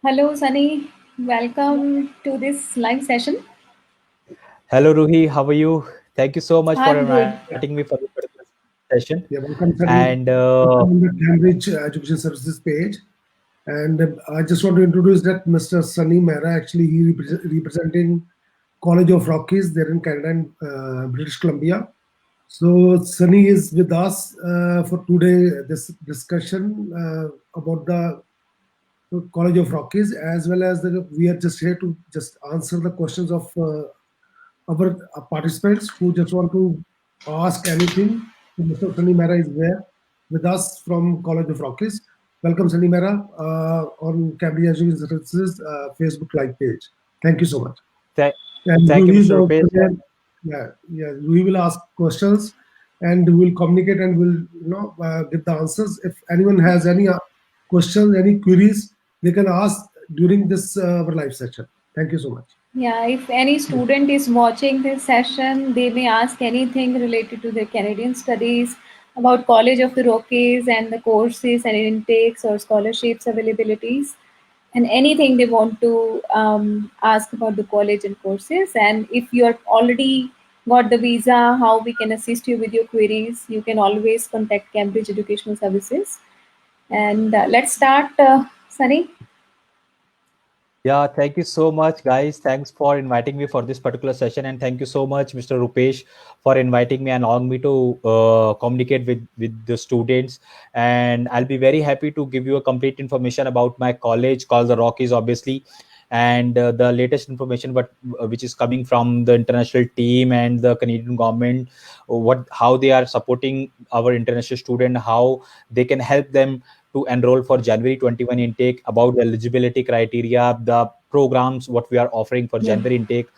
Hello, Sunny. Welcome to this live session. Hello, Ruhi. How are you? Thank you so much for I'm good. inviting me for this particular session. Yeah, welcome, Sunny. And Welcome on the Cambridge Education Services page. And I just want to introduce that Mr. Sunny Mehra, actually, he representing College of Rockies there in Canada and British Columbia. So Sunny is with us for today this discussion about the College of Rockies, as well as we are just here to just answer the questions of our participants who just want to ask anything. So Mr. Sunny Mehra is there with us from College of Rockies. Welcome, Sunny Mehra, on Cambridge Education Services Facebook Live page. Thank you so much. th- And thank you, Ruhi is Mr. also Rupesh. there. Yeah. We will ask questions and we'll communicate and we'll give the answers. If anyone has any questions, any queries, they can ask during this our live session. Thank you so much. Yeah, if any student is watching this session, they may ask anything related to their Canadian studies about College of the Rockies and the courses and intakes or scholarships availabilities, and anything they want to ask about the college and courses. And if you are already got the visa, how we can assist you with your queries, you can always contact Cambridge Educational Services. And let's start, Sunny. Yeah, thank you so much, guys. Thanks for inviting me for this particular session. And thank you so much, Mr. Rupesh, for inviting me and allowing me to communicate with the students. And I'll be very happy to give you a complete information about my college called the Rockies, obviously. And the latest information, but which is coming from the international team and the Canadian government, what how they are supporting our international student, how they can help them to enroll for January 21 intake, about the eligibility criteria, the programs, what we are offering for Yeah. January intake.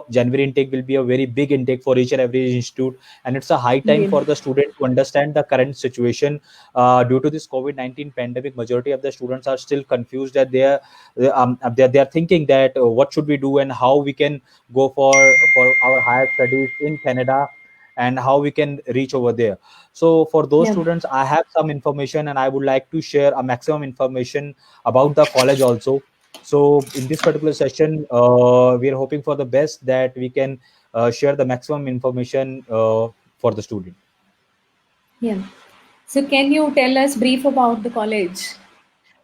January intake will be a very big intake for each and every institute, and it's a high time Indeed. for the student to understand the current situation. Due to this COVID-19 pandemic, majority of the students are still confused that they are thinking that what should we do and how we can go for our higher studies in Canada and how we can reach over there. So for those Yeah. students, I have some information and I would like to share a maximum information about the college also. So in this particular session, we are hoping for the best that we can share the maximum information for the student. Yeah. So can you tell us brief about the college?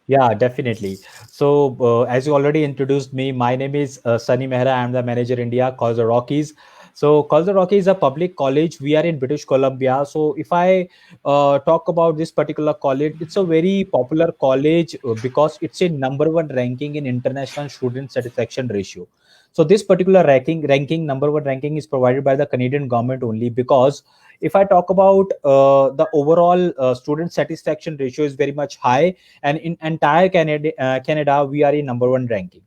Yeah, definitely. So, as you already introduced me, my name is Sunny Mehra. I'm the manager India, College of Rockies. So, College of Rockies is a public college. We are in British Columbia. So, if I talk about this particular college, it's a very popular college because it's a number one ranking in international student satisfaction ratio. So, this particular ranking, number one ranking, is provided by the Canadian government only because if I talk about the overall student satisfaction ratio is very much high, and in entire Canada, we are in number one ranking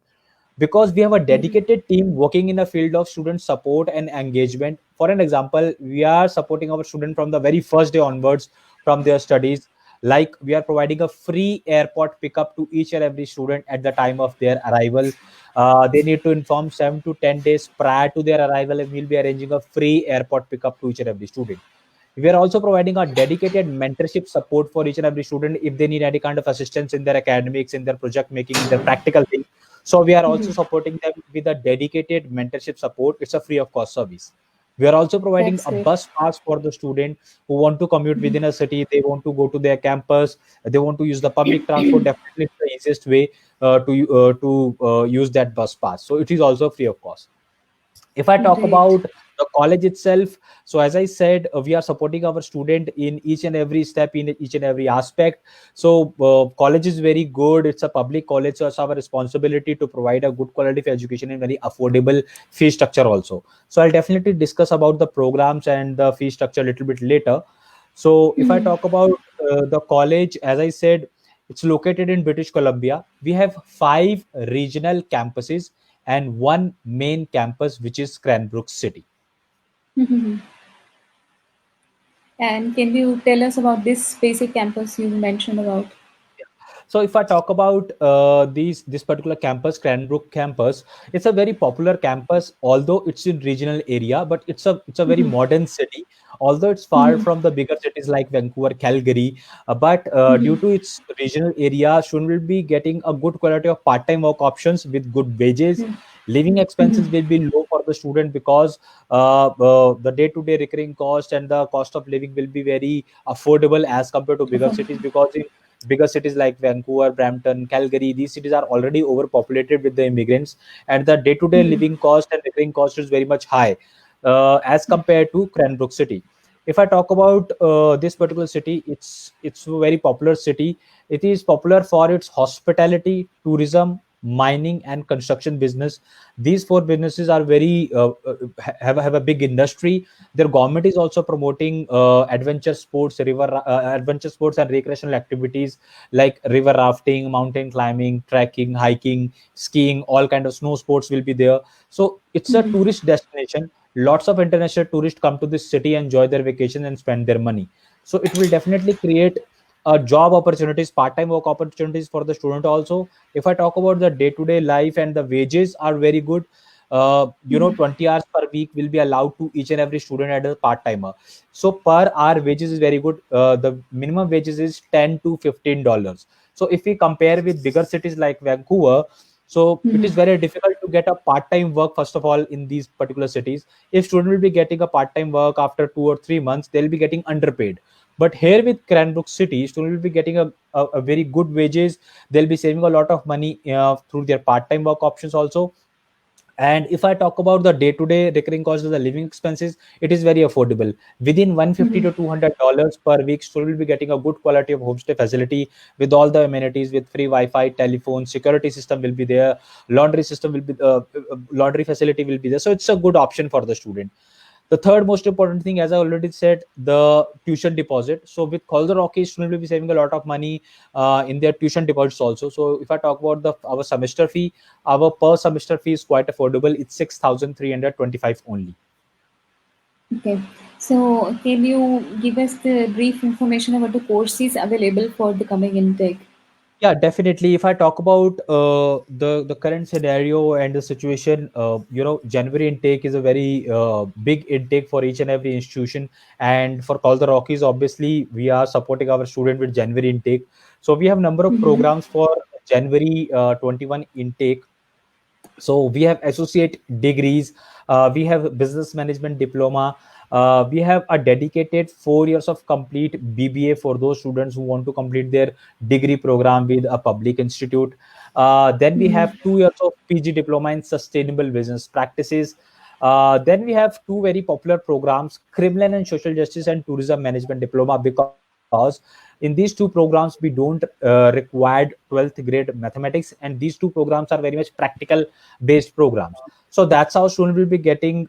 because we have a Yeah. dedicated team working in the field of student support and engagement. For an example, we are supporting our student from the very first day onwards from their studies. Like, we are providing a free airport pickup to each and every student at the time of their arrival. They need to inform 7 to 10 days prior to their arrival, and we'll be arranging a free airport pickup to each and every student. We are also providing a dedicated mentorship support for each and every student if they need any kind of assistance in their academics, in their project making, in their practical things. So we are also Mhm. supporting them with a dedicated mentorship support. It's a free of cost service. We are also providing That's a great. bus pass for the student who want to commute within a city. They want to go to their campus. They want to use the public transport. Definitely, it's the easiest way to use that bus pass. So it is also free of cost. If I talk Great. about the college itself, so as I said, we are supporting our student in each and every step, in each and every aspect. So college is very good. It's a public college, so it's our responsibility to provide a good quality of education and very affordable fee structure also. So I'll definitely discuss about the programs and the fee structure a little bit later. So if I Mhm. talk about the college, as I said, it's located in British Columbia. We have 5 regional campuses and one main campus, which is Cranbrook City. Mhm. And can you tell us about this basic campus you mentioned about? So if I talk about this particular campus, Cranbrook campus, it's a very popular campus, although it's in regional area, but it's a very modern city. although it's far Mhm. from the bigger cities like Vancouver, Calgary. But due Mhm. to its regional area, student will be getting a good quality of part-time work options with good wages. Mhm. Living expenses Mhm. will be low for the student because the day-to-day recurring cost and the cost of living will be very affordable as compared to bigger cities, because in bigger cities like Vancouver, Brampton, Calgary, these cities are already overpopulated with the immigrants, and the day-to-day Mhm. living cost and recurring cost is very much high as compared to Cranbrook city. If I talk about this particular city, it's a very popular city. It is popular for its hospitality, tourism, mining, and construction business. These four businesses are very have a big industry. Their government is also promoting adventure sports and recreational activities like river rafting, mountain climbing, trekking, hiking, skiing. All kind of snow sports will be there. So it's a Mhm. tourist destination. Lots of international tourists come to this city, enjoy their vacation, and spend their money. So it will definitely create job opportunities, part-time work opportunities for the student also. If I talk about the day-to-day life, and the wages are very good. 20 hours per week will be allowed to each and every student at a part-timer. So per hour wages is very good. The minimum wages is $10 to $15. So if we compare with bigger cities like Vancouver, so it is Mhm. very difficult to get a part-time work first of all in these particular cities. If student will be getting a part-time work after 2 or 3 months, they'll be getting underpaid. But here with Cranbrook City, student will be getting a very good wages. They'll be saving a lot of money through their part-time work options also. And if I talk about the day-to-day recurring cost of the living expenses, it is very affordable. Within 150 Mhm. to $200 per week, student will be getting a good quality of homestay facility with all the amenities, with free Wi-Fi, telephone, security system will be there, laundry system will be laundry facility will be there. So it's a good option for the student. The third most important thing, as I already said, the tuition deposit. So with Calder Rockies, student will be saving a lot of money in their tuition deposits also. So if I talk about the our semester fee, our per semester fee is quite affordable. It's 6,325 only. Okay. So, can you give us the brief information about the courses available for the coming intake? Yeah, definitely. If I talk about the current scenario and the situation, January intake is a very big intake for each and every institution. And for Call the Rockies, obviously, we are supporting our student with January intake. So we have number of Mhm. programs for January 21 intake. So we have associate degrees, we have business management diploma, we have a dedicated 4 years of complete BBA for those students who want to complete their degree program with a public institute. Then we have Mhm. 2 years of PG diploma in sustainable business practices. Then we have two very popular programs, criminal and social justice and tourism management diploma, because in these two programs we don't required 12th grade mathematics, and these two programs are very much practical based programs. So that's how student will be getting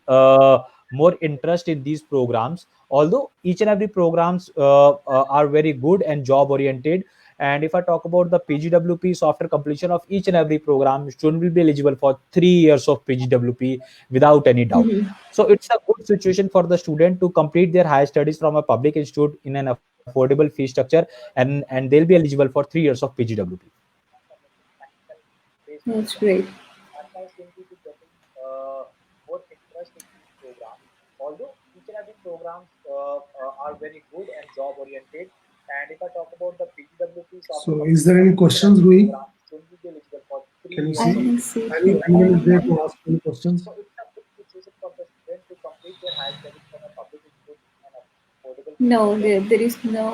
more interest in these programs, although each and every programs are very good and job oriented. And if I talk about the PGWP, so after completion of each and every program, student will be eligible for 3 years of PGWP without any doubt. Mhm. So it's a good situation for the student to complete their higher studies from a public institute in an affordable fee structure, and they'll be eligible for 3 years of PGWP. That's great. That's how students will be getting more interest in these programs. Although each and every programs are very good and job oriented. And if I talk about the PGWP, so after So, is completion there of any each and questions, every Rui? program, students will be eligible for three Can you I years of see? can see Any here. anyone is there to ask any questions? so it's a good situation for the student to complete their higher studies from a public institute in an affordable fee No, structure. there is no.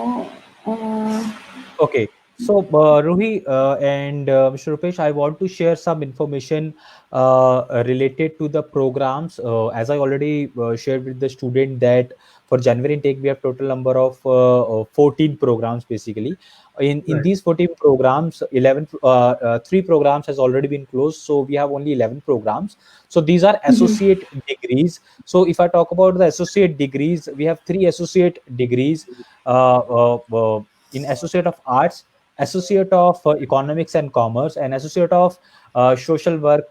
Okay. So, Ruhi and Mr. Rupesh, I want to share some information related to the programs. As I already shared with the student that for January intake, we have total number of 14 programs basically. In Right. these 14 programs, 3 programs has already been closed. So we have only 11 programs. So these are Mhm. associate degrees. So if I talk about the associate degrees, we have 3 associate degrees. Uh, uh, uh, in Associate of Arts, Associate of Economics and Commerce, and Associate of Social Work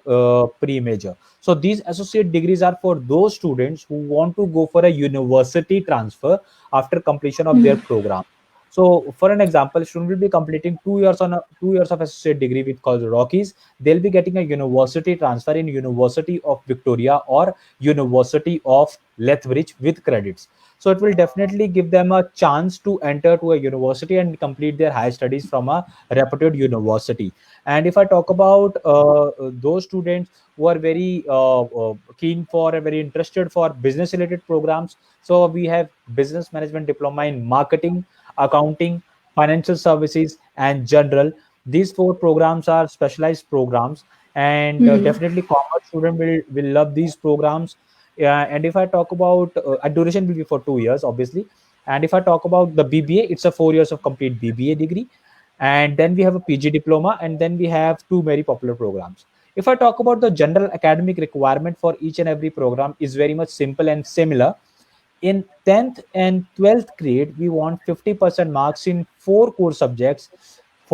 pre-major. So these associate degrees are for those students who want to go for a university transfer after completion of their Mhm. program. So, for an example, student will be completing 2 years on a 2 years of associate degree with College Rockies. They'll be getting a university transfer in University of Victoria or University of Lethbridge with credits. So it will definitely give them a chance to enter to a university and complete their higher studies from a reputed university. And if I talk about those students who are very keen for and very interested for business related programs, so we have business management diploma in marketing, accounting, financial services, and general. These four programs are specialized programs, and Hmm. definitely commerce student will love these programs. And if I talk about a duration will be for 2 years, obviously. And if I talk about the BBA, it's a 4 years of complete BBA degree. And then we have a PG diploma, and then we have two very popular programs. If I talk about the general academic requirement for each and every program is very much simple and similar. In 10th and 12th grade, we want 50% marks in four core subjects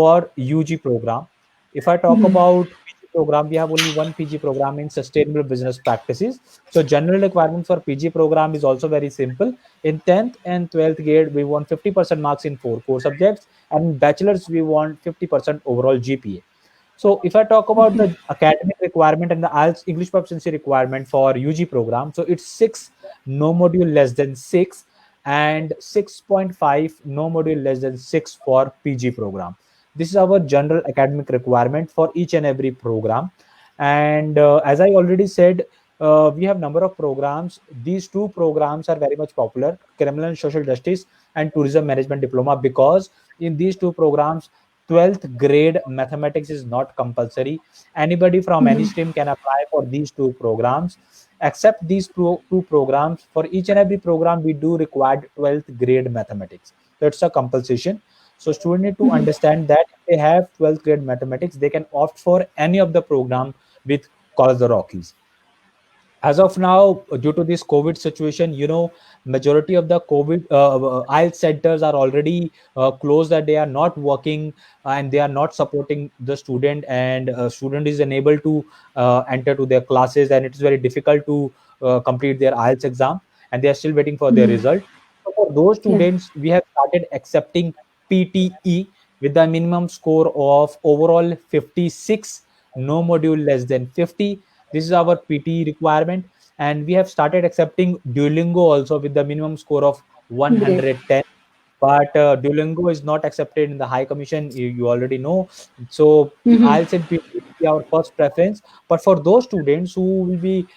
for UG program. If I talk Hmm. about PG program, we have only one PG program in sustainable business practices. So general requirement for PG program is also very simple. In 10th and 12th grade, we want 50% marks in four core subjects, and in bachelor's, we want 50% overall GPA. So if I talk about the academic requirement and the IELTS English proficiency requirement for UG program, so it's 6, no module less than 6, and 6.5, no module less than 6 for PG program. This is our general academic requirement for each and every program. And as I already said, we have number of programs. These two programs are very much popular: criminal and social justice and tourism management diploma, because in these two programs 12th grade mathematics is not compulsory. Anybody from any Hmm. stream can apply for these two programs. Except these two programs, for each and every program we do require 12th grade mathematics. That's a compulsion. So students need to understand that if they have 12th grade mathematics, they can opt for any of the program with College of the Rockies. As of now, due to this COVID situation, majority of the COVID IELTS centers are already closed, that they are not working, and they are not supporting the student, and student is unable to enter to their classes, and it is very difficult to complete their IELTS exam, and they are still waiting for their Hmm. result. So for those Yeah. students, we have started accepting PTE with the minimum score of overall 56, no module less than 50. This is our PT requirement, and we have started accepting Duolingo also with the minimum score of Great. 110. But Duolingo is not accepted in the High Commission. You already know. So Hmm. IELTS and PT will be our first preference. But for those students who will be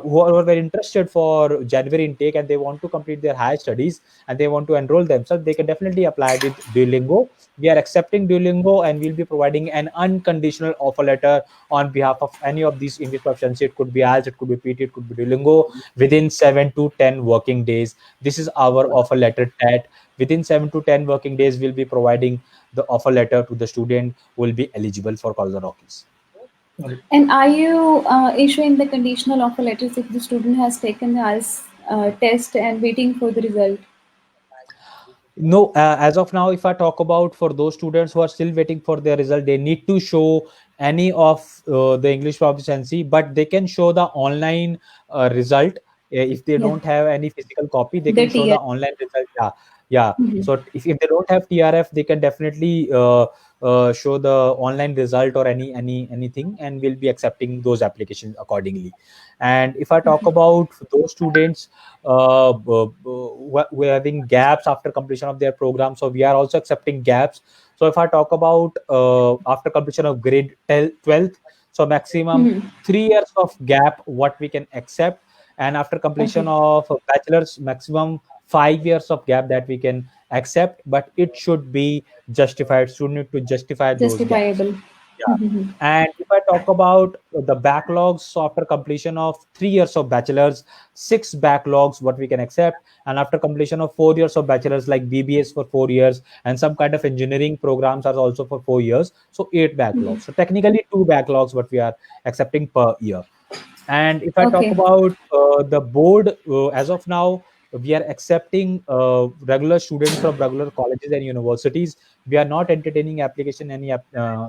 who are very interested for January intake, and they want to complete their higher studies, and they want to enroll themselves, they can definitely apply with Duolingo. We are accepting Duolingo, and we'll be providing an unconditional offer letter on behalf of any of these English proficiency. It could be IELTS, it could be PT, it could be Duolingo, within 7 to 10 working days. This is our offer letter, that within 7 to 10 working days, we'll be providing the offer letter to the student who will be eligible for College of Rockies. Right. And are you issuing the conditional offer letters if the student has taken the IELTS test and waiting for the result? No, as of now, if I talk about for those students who are still waiting for their result, they need to show any of the English proficiency, but they can show the online result. If they Yeah. don't have any physical copy, they The can show the TR. online result. Yeah, yeah. Mhm. So if they don't have TRF, they can definitely show the online result or anything, and we'll be accepting those applications accordingly. And if I talk about those students who are having gaps after completion of their program, so we are also accepting gaps. So if I talk about after completion of grade 12th, so maximum Mhm. 3 years of gap what we can accept, and after completion Okay. of bachelor's, maximum 5 years of gap that we can accept, but it should be justified. Student need to justify those gaps. Justifiable. Yeah. Mhm. And if I talk about the backlogs, so after completion of 3 years of bachelor's, six backlogs what we can accept, and after completion of 4 years of bachelor's, like BBS for 4 years, and some kind of engineering programs are also for 4 years, so eight backlogs. So technically two backlogs what we are accepting per year. And if I talk Okay. about the board, as of now, we are accepting regular students from regular colleges and universities. We are not entertaining application any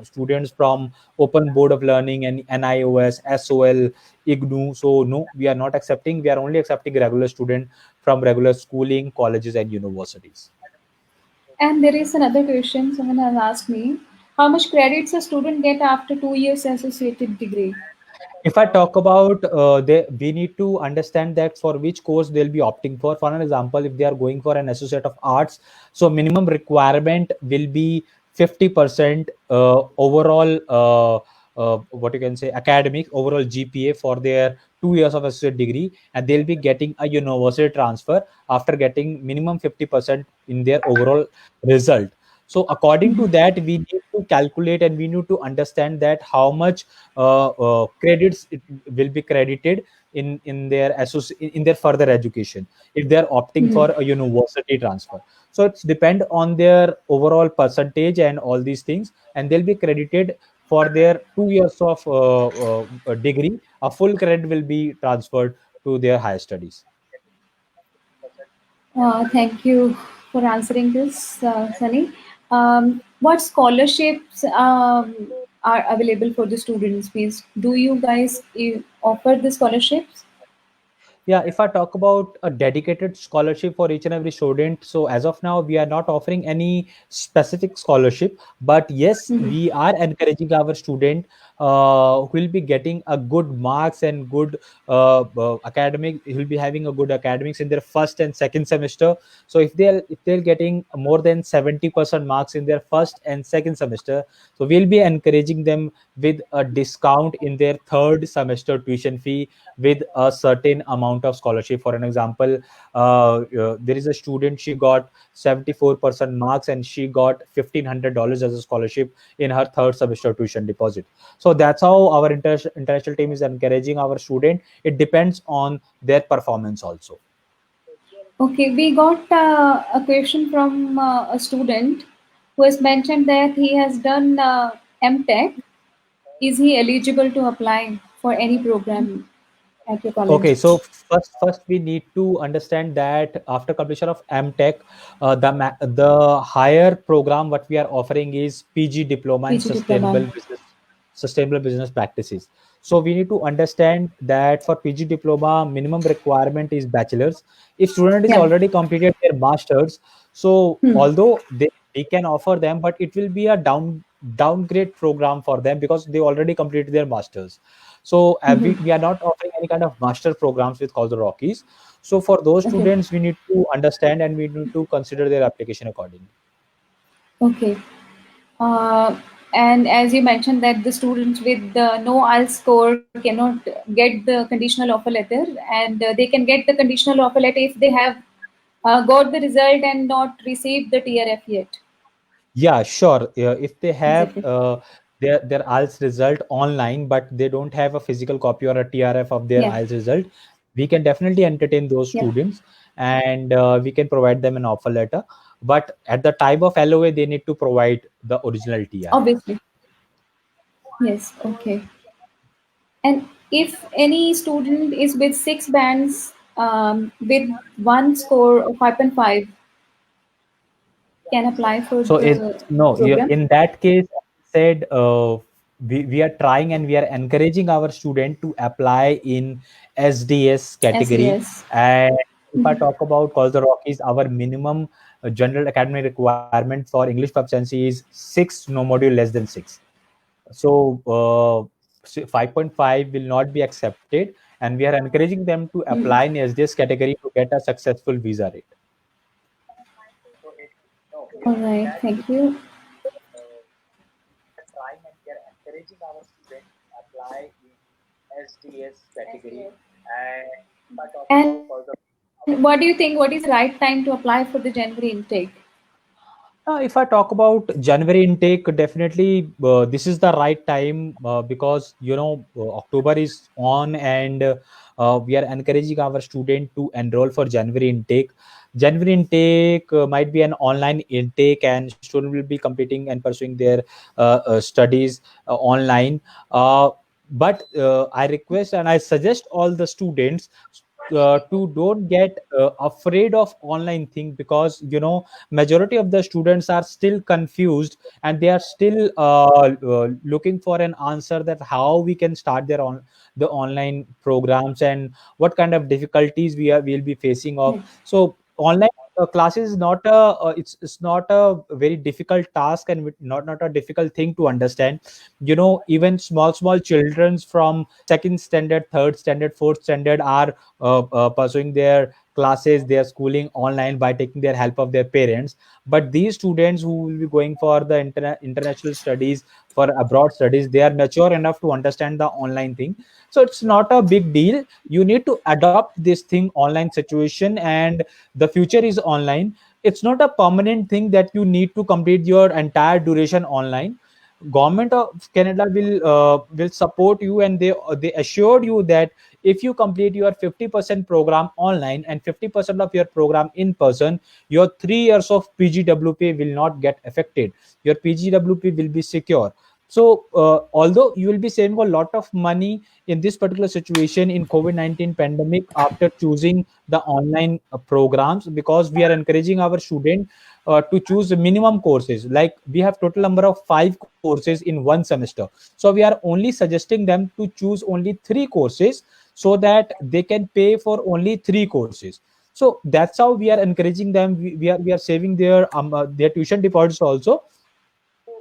students from Open Board of Learning and NIOS, SOL, IGNU. So no, we are not accepting. We are only accepting regular student from regular schooling, colleges, and universities. And there is another question someone has asked me. How much credits a student get after 2 years associated degree? If I talk about we need to understand that for which course they'll be opting for. For an example, if they are going for an associate of arts, so minimum requirement will be 50% overall, what you can say, academic overall GPA for their 2 years of associate degree, and they'll be getting a university transfer after getting minimum 50% in their overall result. So according to that, we need to calculate and we need to understand that how much credits it will be credited in their in their further education if they are opting for a university transfer. So it's depend on their overall percentage and all these things, and they'll be credited for their 2 years of degree. A full credit will be transferred to their higher studies. Thank you for answering this, Sunny. What scholarships are available for the students? Means, do you guys offer the scholarships? Yeah, if I talk about a dedicated scholarship for each and every student, so as of now, we are not offering any specific scholarship, but yes, we are encouraging our student who will be getting a good marks and good academic, he will be having a good academics in their first and second semester. So if they're getting more than 70% marks in their first and second semester, so we'll be encouraging them with a discount in their third semester tuition fee with a certain amount of scholarship. For an example, there is a student, she got 74% marks and she got $1,500 as a scholarship in her third semester tuition deposit. So that's how our international team is encouraging our student. It depends on their performance also. Okay, we got a question from a student who has mentioned that he has done MTech. Is he eligible to apply for any program at your college? Okay, so first we need to understand that after completion of MTech, the higher program what we are offering is PG diploma in PG diploma. sustainable business practices. So we need to understand that for PG diploma, minimum requirement is bachelor's. If student is Yeah. already completed their masters, so although they can offer them, but it will be a downgrade program for them because they already completed their masters. So we are not offering any kind of master programs with Call the Rockies. So for those Okay. students, we need to understand and we need to consider their application accordingly. Okay. And as you mentioned that the students with the no IELTS score cannot get the conditional offer letter, and they can get the conditional offer letter if they have got the result and not received the TRF yet. Yeah, sure. If they have Exactly. their IELTS result online, but they don't have a physical copy or a TRF of their Yeah. IELTS result, we can definitely entertain those Yeah. students and we can provide them an offer letter. But at the time of LOA, they need to provide the original TRF. Obviously. Yes. Okay. And if any student is with 6 bands with one score of 5.5, can apply for So it the no, program. in that case, I said we are trying and we are encouraging our student to apply in SDS category. SDS. And if I talk about Call the Rockies, our minimum general academic requirement for English proficiency is 6, no module less than 6. So 5.5 will not be accepted, and we are encouraging them to apply in SDS category to get a successful visa rate. All right. Thank you. And what do you think? What is the right time to apply for the January intake? If I talk about January intake, definitely this is the right time because October is on and we are encouraging our student to enroll for January intake. January intake might be an online intake, and student will be completing and pursuing their studies online. But I request and I suggest all the students to don't get afraid of online thing because majority of the students are still confused and they are still looking for an answer that how we can start the online programs and what kind of difficulties we'll be facing of. Yes. So online classes is not a it's not a very difficult task, and not a difficult thing to understand. Even small children from second standard, third standard, fourth standard are pursuing their classes, their schooling online by taking their help of their parents. But these students who will be going for the international studies, for abroad studies, they are mature enough to understand the online thing. So it's not a big deal. You need to adopt this thing online situation, and the future is online. It's not a permanent thing that you need to complete your entire duration online. Government of Canada will support you, and they assured you that if you complete your 50% program online and 50% of your program in person, your 3 years of PGWP will not get affected. Your PGWP will be secure. So although you will be saving a lot of money in this particular situation in COVID-19 pandemic after choosing the online programs, because we are encouraging our student to choose minimum courses. Like, we have total number of 5 courses in one semester, so we are only suggesting them to choose only 3 courses, so that they can pay for only 3 courses. So that's how we are encouraging them. We are saving their tuition deposits also.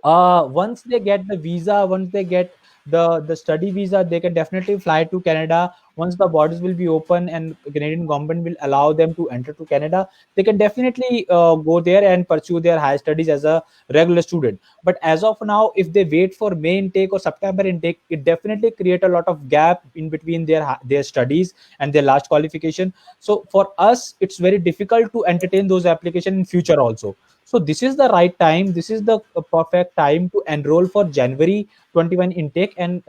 Once they get the visa, once they get the study visa, they can definitely fly to Canada. Once the borders will be open and Canadian government will allow them to enter to Canada, they can definitely go there and pursue their higher studies as a regular student. But as of now, if they wait for May intake or September intake, it definitely create a lot of gap in between their studies and their last qualification. So for us, it's very difficult to entertain those applications in future also. So this is the right time. This is the perfect time to enroll for January 21 intake and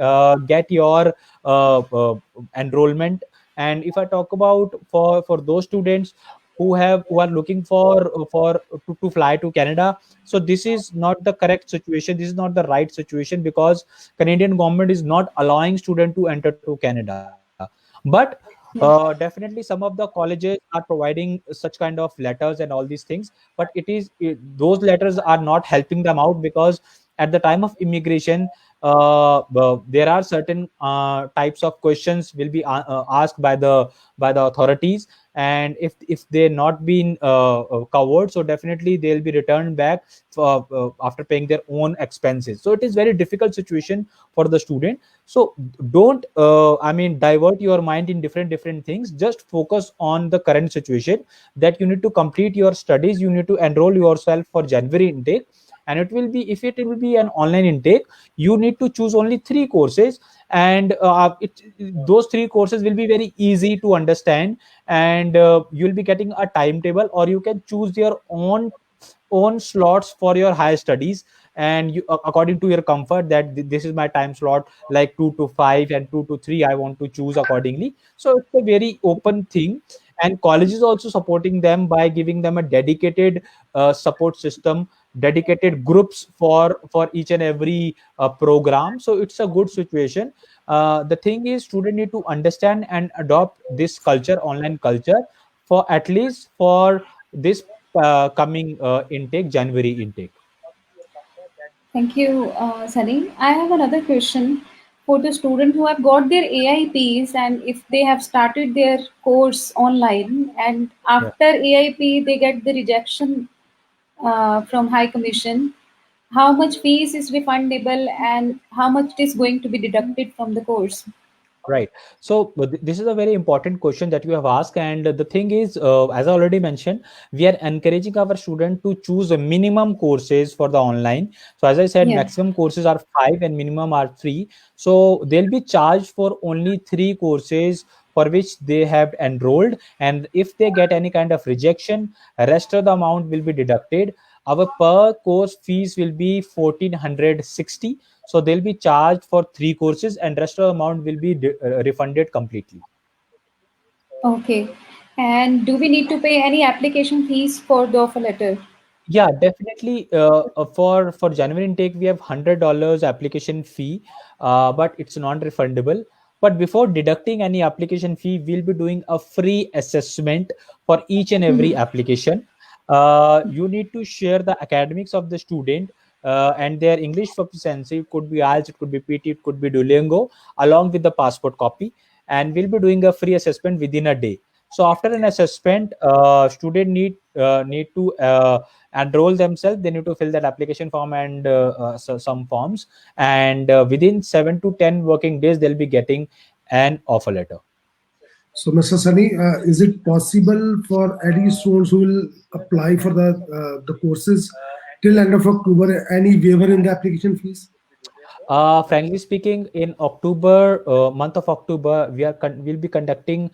get your enrollment. And if I talk about for those students who are looking to fly to Canada, so this is not the correct situation. This is not the right situation, because Canadian government is not allowing student to enter to Canada. But definitely some of the colleges are providing such kind of letters and all these things, but those letters are not helping them out, because at the time of immigration, there are certain types of questions will be asked by the authorities, and if they not been covered, so definitely they'll be returned back after paying their own expenses. So it is very difficult situation for the student. So don't divert your mind in different things. Just focus on the current situation, that you need to complete your studies, you need to enroll yourself for January intake. And it will be, if it will be an online intake, you need to choose only 3 courses, and those 3 courses will be very easy to understand, and you'll be getting a timetable, or you can choose your own slots for your higher studies, and you according to your comfort, that this is my time slot, like 2 to 5 and 2 to 3, I want to choose accordingly. So it's a very open thing, and college is also supporting them by giving them a dedicated support system, dedicated groups for each and every program. So it's a good situation. The thing is, student need to understand and adopt this culture, online culture, for at least for this coming intake, January intake. Thank you, Sunny. I have another question for the student who have got their AIPs, and if they have started their course online and Yeah. after AIP they get the rejection from High Commission, how much fees is refundable and how much is going to be deducted from the course? Right. So this is a very important question that you have asked, and the thing is, as I already mentioned, we are encouraging our student to choose a minimum courses for the online. So as I said, Yeah. maximum courses are 5 and minimum are 3. So they'll be charged for only 3 courses for which they have enrolled, and if they get any kind of rejection, rest of the amount will be deducted. Our per course fees will be 1460. So they'll be charged for 3 courses, and rest of the amount will be refunded completely. Okay. And do we need to pay any application fees for the offer letter? Yeah, definitely. For January intake, we have $100 application fee, but it's non-refundable. But before deducting any application fee, we'll be doing a free assessment for each and every Mhm. application. You need to share the academics of the student and their English proficiency. It could be IELTS, it could be PT, it could be Duolingo, along with the passport copy. And we'll be doing a free assessment within a day. So after an assessment, student need to enroll themselves. They need to fill that application form and some forms, and within 7 to 10 working days, they'll be getting an offer letter. So, Mr. Sunny, is it possible for any students who will apply for the courses till end of October any waiver in the application fees? Frankly speaking, in October, month of October, we'll be conducting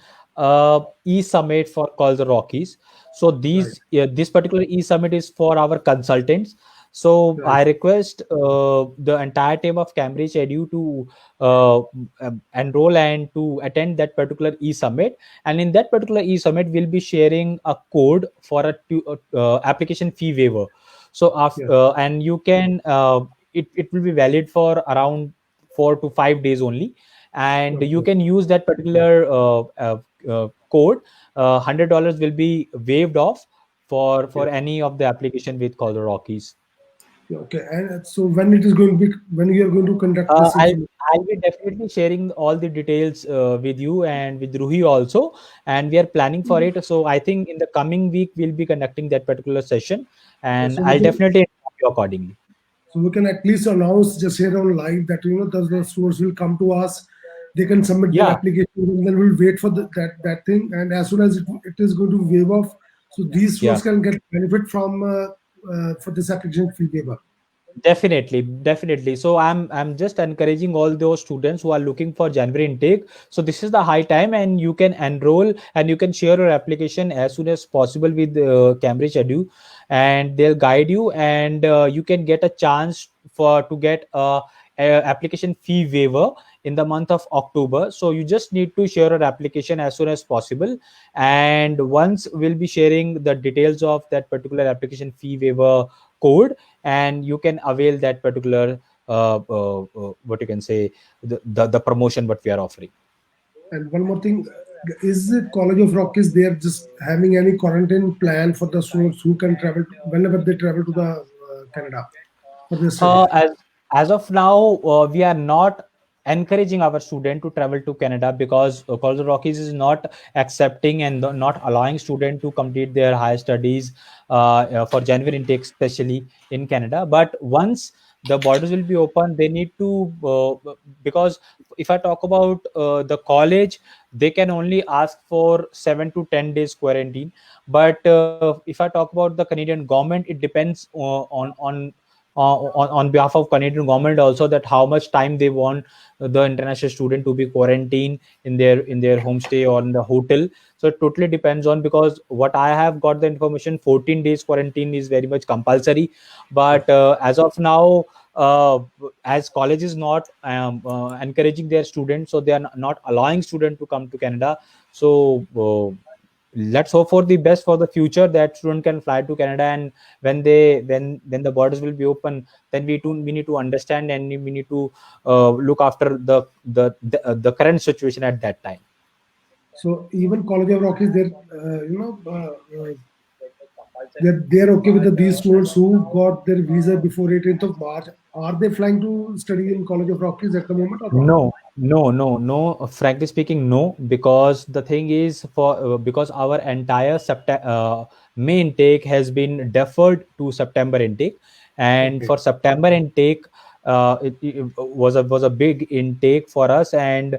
e-summit for Call the Rockies. So Right, this particular e-summit is for our consultants. So right, I request the entire team of Cambridge Edu to enroll and to attend that particular e-summit. And in that particular e-summit, we'll be sharing a code for application fee waiver. So yeah, after and you can it will be valid for around 4 to 5 days only, and you okay, can use that particular code. $100 will be waived off yeah, for any of the application with Call the Rockies. yeah, okay. And so when it is going to be, when we are going to conduct Uh, this I'll, information? I'll be definitely sharing all the details with you and with Ruhi also, and we are planning for it. So I think in the coming week we'll be conducting that particular session, and So we I'll can, definitely inform you accordingly. so we can at least announce just here on live that the students will come to us. They can submit their Yeah, application, and then we'll wait for that thing. And as soon as it is going to waive off, so these yeah. students can get benefit from for this application fee waiver. Definitely, definitely. So I'm just encouraging all those students who are looking for January intake. So this is the high time, and you can enroll and you can share your application as soon as possible with Cambridge Edu, and they'll guide you, and you can get a chance to get a application fee waiver in the month of October. So you just need to share your application as soon as possible, and once we'll be sharing the details of that particular application fee waiver code, and you can avail that particular what you can say, the promotion what we are offering. And one more thing, is the College of Rock is there just having any quarantine plan for the students who can travel whenever they travel to the Canada for their uh, studies? as as of now, we are not encouraging our student to travel to Canada, because College of Rockies is not accepting and not allowing student to complete their higher studies for January intake, especially in Canada. But once the borders will be open, they need to because if I talk about the college, they can only ask for 7 to 10 days quarantine. But if I talk about the Canadian government, it depends on behalf of Canadian government also, that how much time they want the international student to be quarantined in their homestay or in the hotel. So it totally depends on, because what I have got the information, 14 days quarantine is very much compulsory. Yeah. But as of now, uh, as college is not encouraging their students, so they are not allowing students to come to Canada. So let's hope for the best for the future, that student can fly to Canada, and when the borders will be open, then we need to understand, and we need to look after the current situation at that time. So even College of Rock is there, they're okay with these students who got their visa before 18th of March. Are they flying to study in College of Rockies at the moment or not? No. Frankly speaking, no, because the thing is, because our entire May intake has been deferred to September intake, and Okay, for September intake, it was a big intake for us, and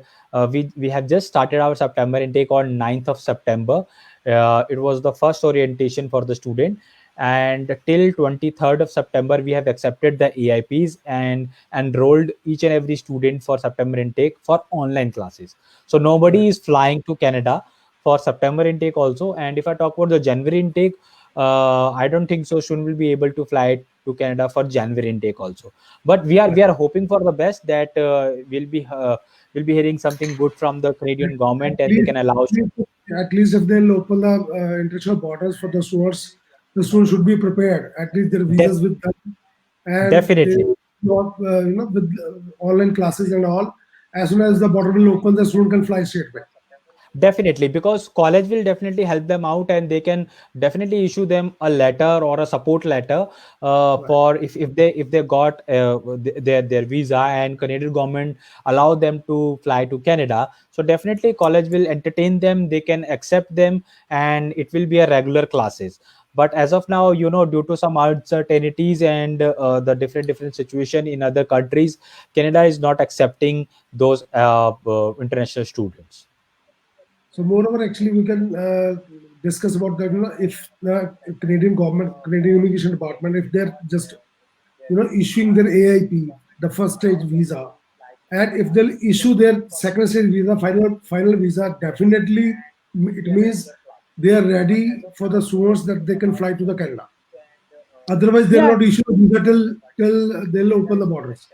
we have just started our September intake on 9th of September. It was the first orientation for the student, and till 23rd of September, we have accepted the AIPs and enrolled each and every student for September intake for online classes. So right. nobody is flying to Canada for September intake also. And if I talk about the January intake, I don't think so. Student will be able to fly to Canada for January intake also. But we are hoping for the best, that we'll be hearing something good from the Canadian At government, and they least, can allow. at least if they'll open the international borders for the students should be prepared. At least their Def- visas with them, and they Definitely. not with online classes and all. As soon as the border will open, the student can fly straight away. Definitely, because college will definitely help them out, and they can definitely issue them a letter or a support letter Right. for if they got their visa, and Canadian government allow them to fly to Canada. So definitely, college will entertain them. They can accept them, and it will be a regular classes. But as of now, due to some uncertainties and the different situation in other countries, Canada is not accepting those international students. So moreover, actually, we can discuss about that. If the Canadian government, Canadian Immigration Department, if they're just issuing their AIP, the first stage visa, and if they'll issue their second stage visa, final visa, definitely it means they are ready for the students that they can fly to the Canada. Otherwise, they'll Yeah, not issue a visa till they'll open the borders.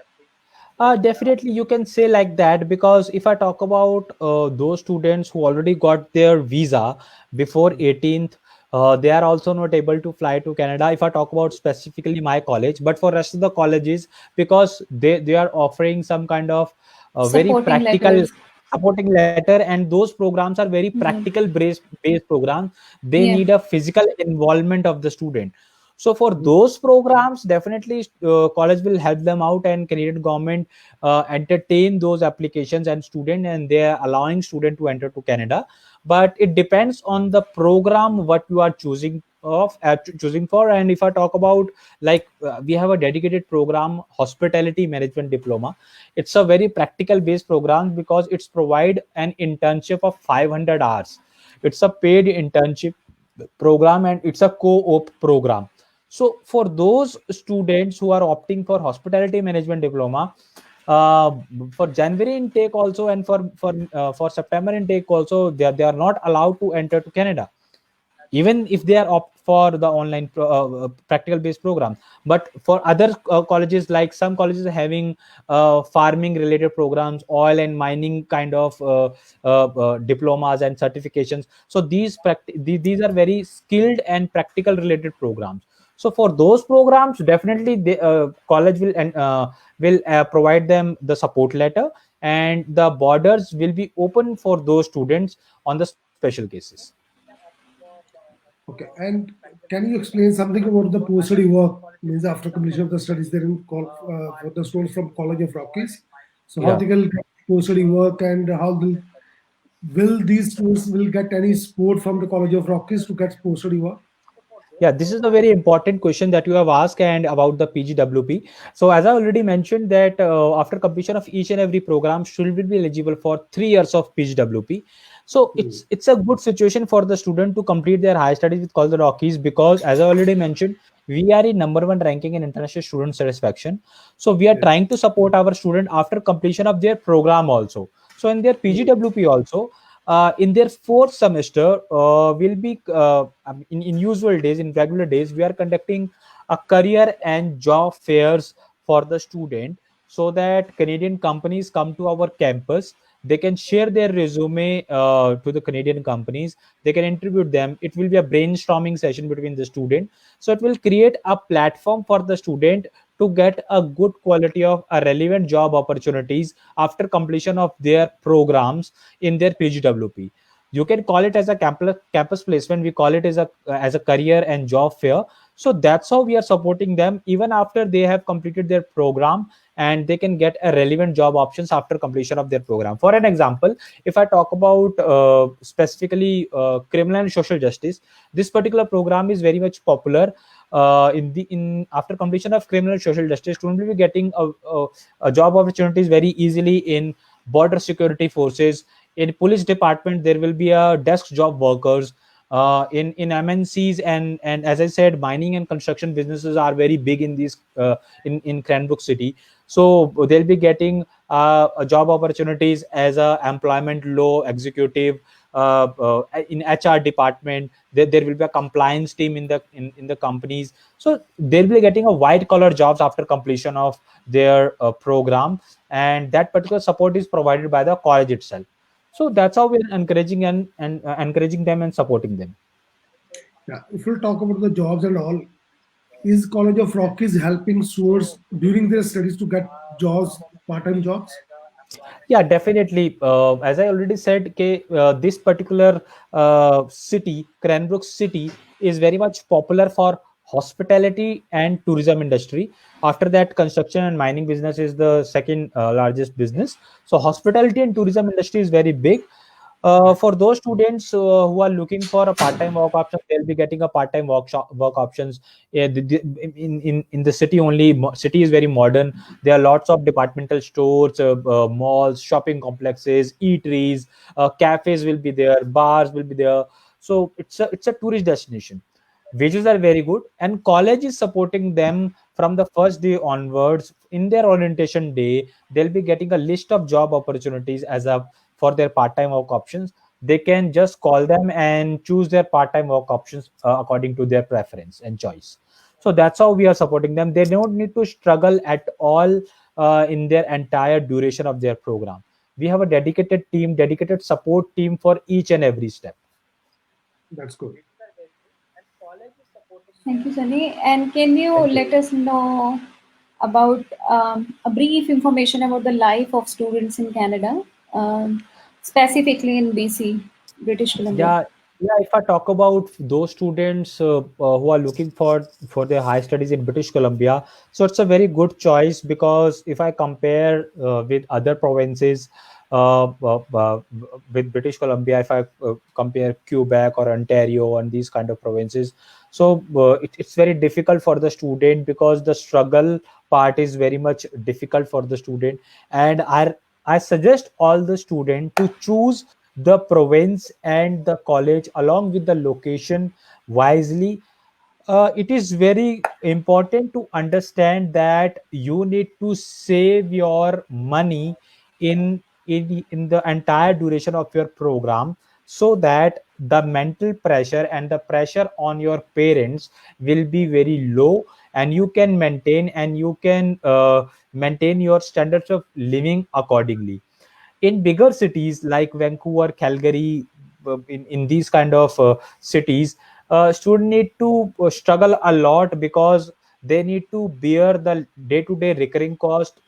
definitely you can say like that, because if I talk about those students who already got their visa before 18th, they are also not able to fly to Canada. If I talk about specifically my college, but for rest of the colleges, because they are offering some kind of very Supporting practical letters. supporting letter, and those programs are very Mhm. practical based programs. They Yeah. need a physical involvement of the student. So for Mhm. those programs, definitely college will help them out, and Canadian government entertain those applications and student, and they are allowing student to enter to Canada. But it depends on the program what you are choosing for. And if I talk about, like, we have a dedicated program, hospitality management diploma. It's a very practical based program, because it's provide an internship of 500 hours. It's a paid internship program, and it's a co-op program. So for those students who are opting for hospitality management diploma, uh, for January intake also, and for September intake also, they are not allowed to enter to Canada, even if they are opt for the online practical based program. But for other colleges, like some colleges are having farming related programs, oil and mining kind of diplomas and certifications. So these are very skilled and practical related programs. So for those programs, definitely the college will provide them the support letter, and the borders will be open for those students on the special cases. Okay, and can you explain something about the post-study work? Means after completion of the studies, they're in for the students from College of Rockies. So how Yeah. they can get post-study work, and how will these students will get any support from the College of Rockies to get post-study work? Yeah, this is a very important question that you have asked, and about the PGWP. So, as I already mentioned, that after completion of each and every program, student will be eligible for 3 years of PGWP. So, Hmm. it's a good situation for the student to complete their high studies with College of Rockies, because, as I already mentioned, we are in number one ranking in international student satisfaction. So, we are Yes. trying to support our student after completion of their program also. So, in their Hmm. PGWP also, in their fourth semester, will be in usual days, in regular days, we are conducting a career and job fairs for the student, so that Canadian companies come to our campus. They can share their resume to the Canadian companies. They can interview them. It will be a brainstorming session between the student. So it will create a platform for the student to get a good quality of a relevant job opportunities after completion of their programs in their PGWP. You can call it as a campus placement. We call it as a career and job fair. So that's how we are supporting them even after they have completed their program, and they can get a relevant job options after completion of their program. For an example, if I talk about specifically criminal and social justice, this particular program is very much popular. In after completion of criminal and social justice, student will be getting a job opportunities very easily in border security forces. In police department, there will be a desk job workers. In MNCs, and as I said, mining and construction businesses are very big in these in Cranbrook city. So they'll be getting a job opportunities as a employment law executive. In HR department, there will be a compliance team in the companies. So they'll be getting a white collar jobs after completion of their program, and that particular support is provided by the college itself. So that's how we're encouraging and encouraging them and supporting them. Yeah. If we'll talk about the jobs and all, is College of Rockies helping students during their studies to get jobs, part-time jobs? Yeah, definitely. As I already said, this particular city, Cranbrook city, is very much popular for hospitality and tourism industry. After that, construction and mining business is the second largest business. So, hospitality and tourism industry is very big. For those students who are looking for a part-time work option, they'll be getting a part-time work options. Yeah, in the city only. City is very modern. There are lots of departmental stores, malls, shopping complexes, eateries, cafes will be there, bars will be there. So it's a tourist destination. Wages are very good, and college is supporting them from the first day onwards. In their orientation day, they'll be getting a list of job opportunities as a for their part-time work options. They can just call them and choose their part-time work options according to their preference and choice. So that's how we are supporting them. They don't need to struggle at all in their entire duration of their program. We have a dedicated team, dedicated support team for each and every step. That's good. Thank you, Sunny. And can you Thank you. let us know about a brief information about the life of students in Canada, specifically in BC, British Columbia? Yeah, if I talk about those students who are looking for their high studies in British Columbia, so it's a very good choice, because if I compare with other provinces, with British Columbia, if I compare Quebec or Ontario and these kind of provinces, so it's very difficult for the student, because the struggle part is very much difficult for the student. And I suggest all the student to choose the province and the college along with the location wisely. It is very important to understand that you need to save your money in the entire duration of your program, so that the mental pressure and the pressure on your parents will be very low, and you can maintain your standards of living accordingly. In bigger cities like Vancouver, Calgary, in these kind of cities, students need to struggle a lot, because they need to bear the day-to-day recurring cost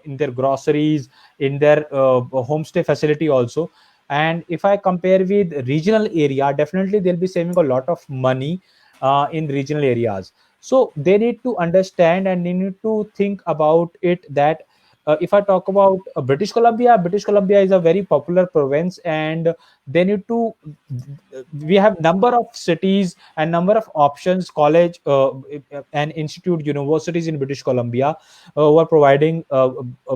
in their groceries, in their homestay facility also. And if I compare with regional area, definitely they'll be saving a lot of money in regional areas. So they need to understand and they need to think about it, that if I talk about British Columbia is a very popular province, and they need to. We have number of cities and number of options, college and institute universities in British Columbia who are providing a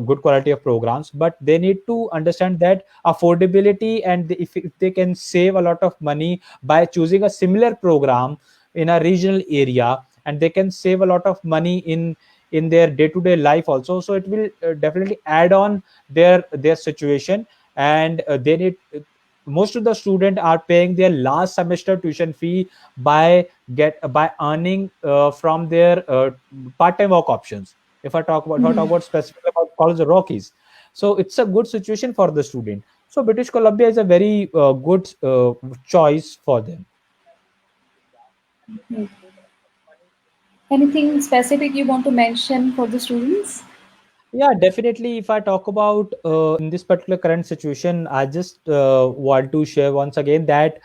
good quality of programs, but they need to understand that affordability, and if they can save a lot of money by choosing a similar program in a regional area, and they can save a lot of money in their day-to-day life also, so it will definitely add on their situation. And they need most of the student are paying their last semester tuition fee by earning from their part-time work options. If I talk about specifically about College of Rockies, so it's a good situation for the student. So British Columbia is a very good choice for them. Anything specific you want to mention for the students? Yeah, definitely. If I talk about in this particular current situation, I just want to share once again that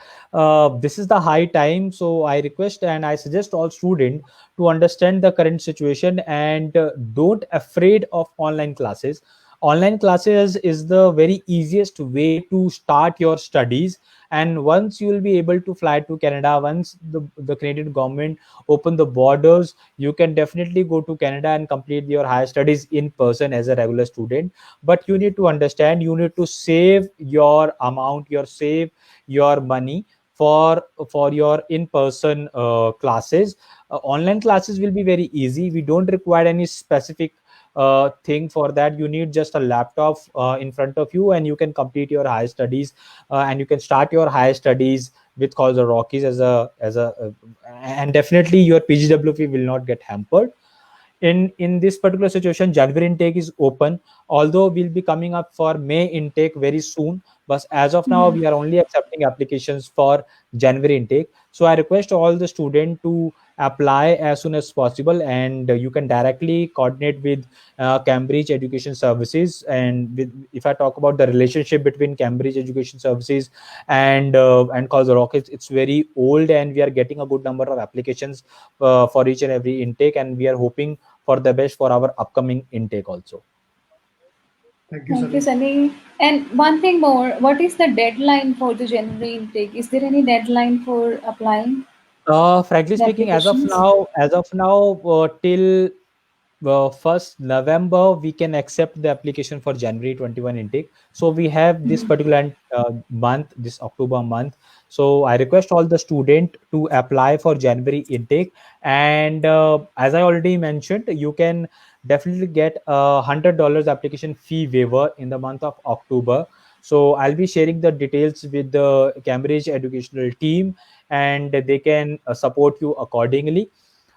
this is the high time. So I request and I suggest all students to understand the current situation, and don't afraid of online classes. Online classes is the very easiest way to start your studies. And once you will be able to fly to Canada, once the Canadian government open the borders, you can definitely go to Canada and complete your higher studies in person as a regular student. But you need to understand, you need to save your amount, save your money for your in-person classes. Online classes will be very easy. We don't require any specific thing for that. You need just a laptop in front of you, and you can complete your higher studies, and you can start your higher studies with College of Rockies and definitely your PGWP will not get hampered. In this particular situation, January intake is open, although we'll be coming up for May intake very soon. But as of now, we are only accepting applications for January intake. So I request all the students to apply as soon as possible, and you can directly coordinate with Cambridge Education Services. And if I talk about the relationship between Cambridge Education Services and College of Rock, it's very old, and we are getting a good number of applications for each and every intake, and we are hoping for the best for our upcoming intake also. Thank you, Thank you, Sunny. Sunny. And one thing more, what is the deadline for the January intake? Is there any deadline for applying Frankly the speaking, applications? as of now, till 1st November, we can accept the application for January 21 intake. So we have this particular month, this October month. So I request all the student to apply for January intake. And as I already mentioned, you can definitely get $100 application fee waiver in the month of October. So I'll be sharing the details with the Cambridge educational team, and they can support you accordingly.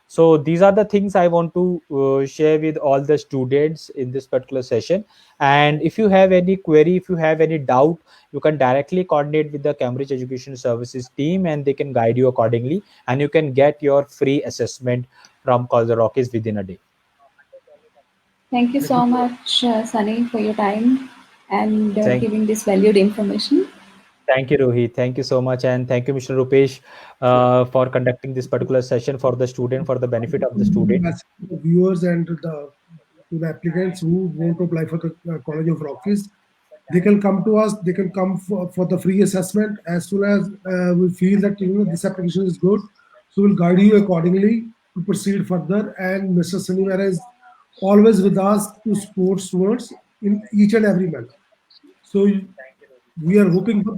So these are the things I want to share with all the students in this particular session. And if you have any query, if you have any doubt, you can directly coordinate with the Cambridge Education Services team, and they can guide you accordingly, and you can get your free assessment from College of Rockies within a day. Thank you so much, Sunny, for your time and Thank giving this valued information. Thank you, Rohit. Thank you so much. And thank you, Mr. Rupesh, for conducting this particular session for the student, for the benefit of the student. Message to the viewers and to the applicants who want to apply for the College of Rockies. They can come to us. They can come for the free assessment as soon as we feel that this application is good. So we'll guide you accordingly to proceed further. And Mr. Sunny Mehra is always with us to support students in each and every manner. So we are hoping for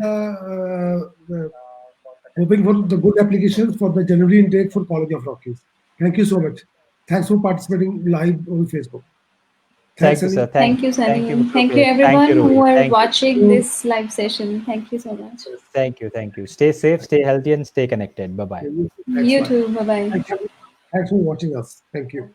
the good applications for the January intake for College of Rockies. Thank you so much. Thanks for participating live on Facebook. Thanks, Thank you, Sunny. sir. Thank you, Thank you, Sunny. Mr. Thank you, Rupesh. Thank everyone you, who Rohit. are Thank you. watching this live session. Thank you so much. Thank you. Thank you. Stay safe, stay healthy, and stay connected. Bye bye. Thanks, You bye. too. Bye bye. Thanks for watching us. Thank you.